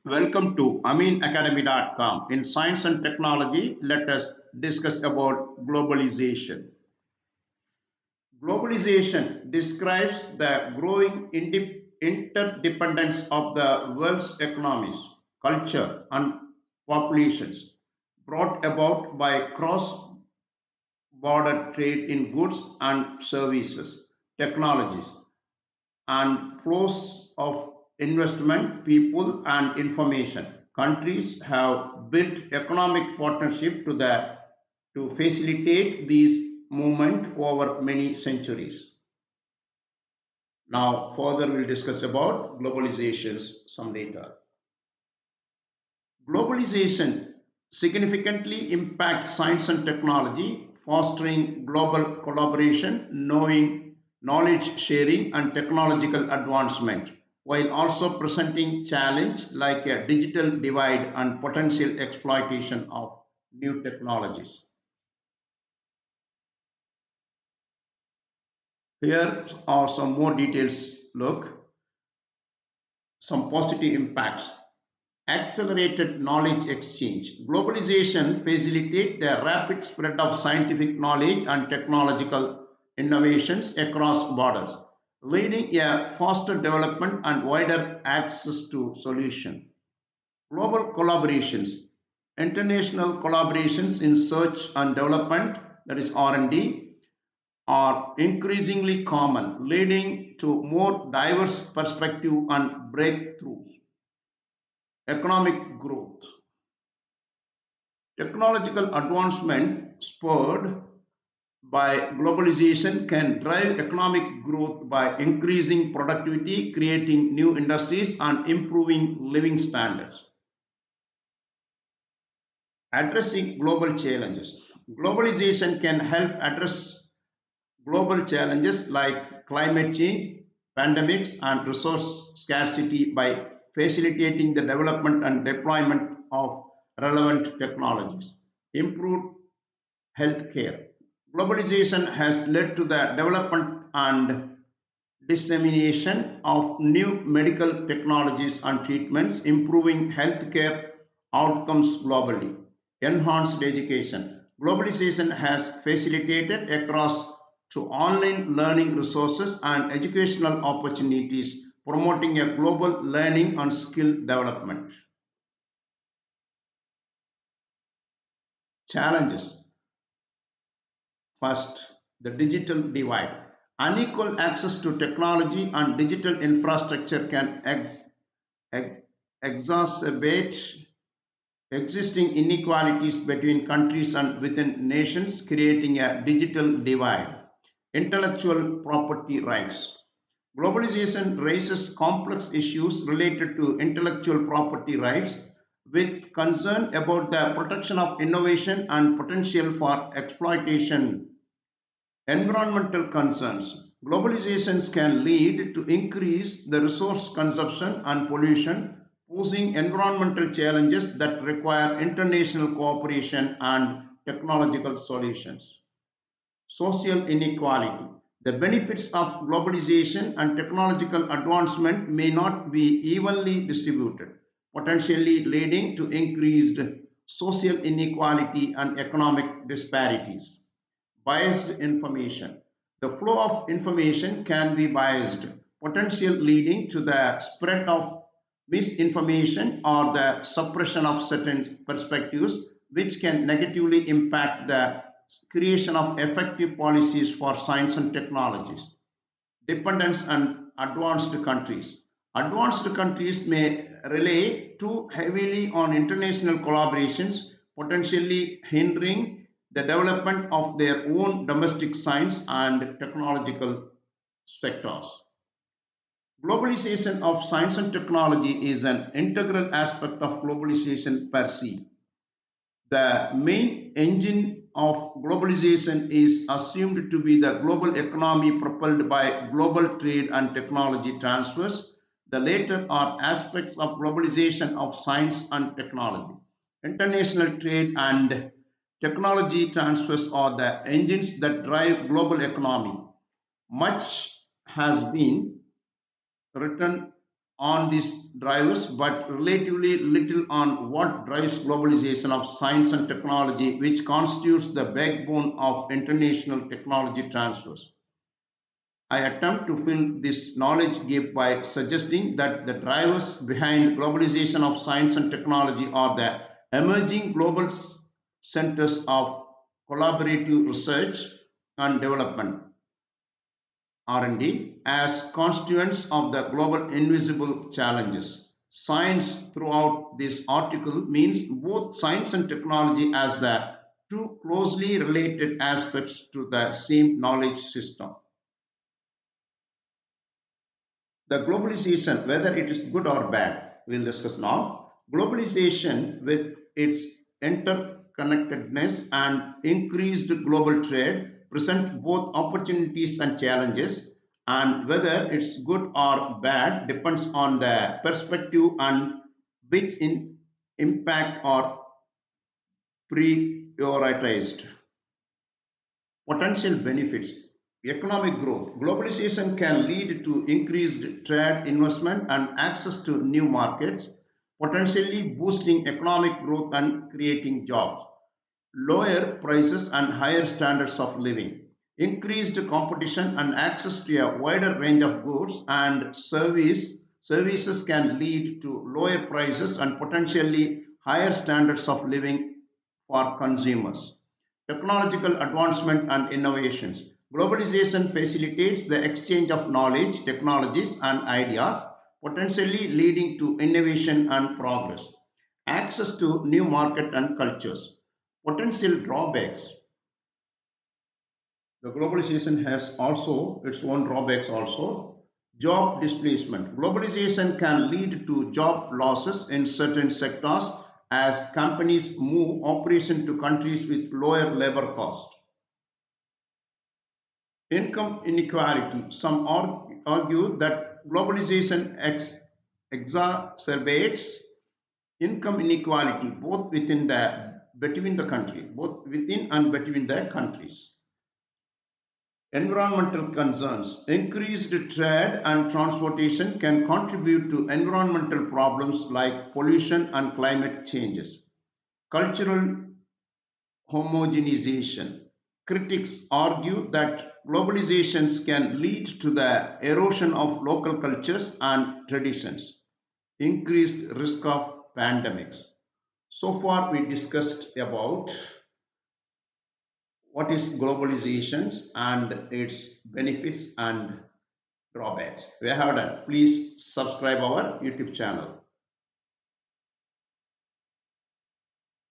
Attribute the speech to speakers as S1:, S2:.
S1: Welcome to aminacademy.com. In science and technology, let us discuss about globalization. Globalization describes the growing interdependence of the world's economies, culture, and populations brought about by cross border trade in goods and services, technologies, and flows of investment, people, and information. Countries have built economic partnership to facilitate these movement over many centuries. Now, further we'll discuss about globalizations some later. Globalization significantly impacts science and technology, fostering global collaboration, knowledge sharing, and technological advancement, while also presenting challenge like a digital divide and potential exploitation of new technologies. Here are some more details. Look, some positive impacts. Accelerated knowledge exchange. Globalization facilitates the rapid spread of scientific knowledge and technological innovations across borders, leading a faster development and wider access to solutions. Global collaborations. International collaborations in research and development, that is R&D, are increasingly common, leading to more diverse perspective and breakthroughs. Economic growth. Technological advancement spurred by globalization can drive economic growth by increasing productivity, creating new industries, and improving living standards. Addressing global challenges. Globalization can help address global challenges like climate change, pandemics, and resource scarcity by facilitating the development and deployment of relevant technologies. Improved healthcare. Globalization has led to the development and dissemination of new medical technologies and treatments, improving healthcare outcomes globally. Enhanced education. Globalization has facilitated across to online learning resources and educational opportunities, promoting a global learning and skill development. Challenges. First, the digital divide. Unequal access to technology and digital infrastructure can ex- exacerbate existing inequalities between countries and within nations, creating a digital divide. Intellectual property rights. Globalization raises complex issues related to intellectual property rights with concern about the protection of innovation and potential for exploitation. Environmental concerns. Globalizations can lead to increase the resource consumption and pollution, posing environmental challenges that require international cooperation and technological solutions. Social inequality. The benefits of globalization and technological advancement may not be evenly distributed, potentially leading to increased social inequality and economic disparities. Biased information. The flow of information can be biased, potential leading to the spread of misinformation or the suppression of certain perspectives, which can negatively impact the creation of effective policies for science and technologies. Dependence on advanced countries. Advanced countries may rely too heavily on international collaborations, potentially hindering the development of their own domestic science and technological sectors. Globalization of science and technology is an integral aspect of globalization per se. The main engine of globalization is assumed to be the global economy propelled by global trade and technology transfers. The latter are aspects of globalization of science and technology. International trade and technology transfers are the engines that drive global economy. Much has been written on these drivers, but relatively little on what drives globalization of science and technology, which constitutes the backbone of international technology transfers. I attempt to fill this knowledge gap by suggesting that the drivers behind globalization of science and technology are the emerging global centers of collaborative research and development R&D as constituents of the global invisible challenges. Science throughout this article means both science and technology as the two closely related aspects to the same knowledge system. The globalization, whether it is good or bad, we'll discuss now. Globalization, with its interconnectedness and increased global trade, present both opportunities and challenges. And whether it's good or bad depends on the perspective and which impact are prioritized. Potential benefits. Economic growth. Globalization can lead to increased trade, investment, and access to new markets, potentially boosting economic growth and creating jobs. Lower prices and higher standards of living. Increased competition and access to a wider range of goods and services can lead to lower prices and potentially higher standards of living for consumers. Technological advancement and innovations. Globalization facilitates the exchange of knowledge, technologies, and ideas, potentially leading to innovation and progress. Access to new market and cultures. Potential drawbacks. The globalization has also its own drawbacks also. Job displacement. Globalization can lead to job losses in certain sectors as companies move operation to countries with lower labor cost. Income inequality. Some argue that globalization exacerbates income inequality both within and between the countries. Environmental concerns. Increased trade and transportation can contribute to environmental problems like pollution and climate changes. Cultural homogenization. Critics argue that globalizations can lead to the erosion of local cultures and traditions, increased risk of pandemics. So far, we discussed about what is globalization and its benefits and drawbacks. We have done. Please subscribe our YouTube channel.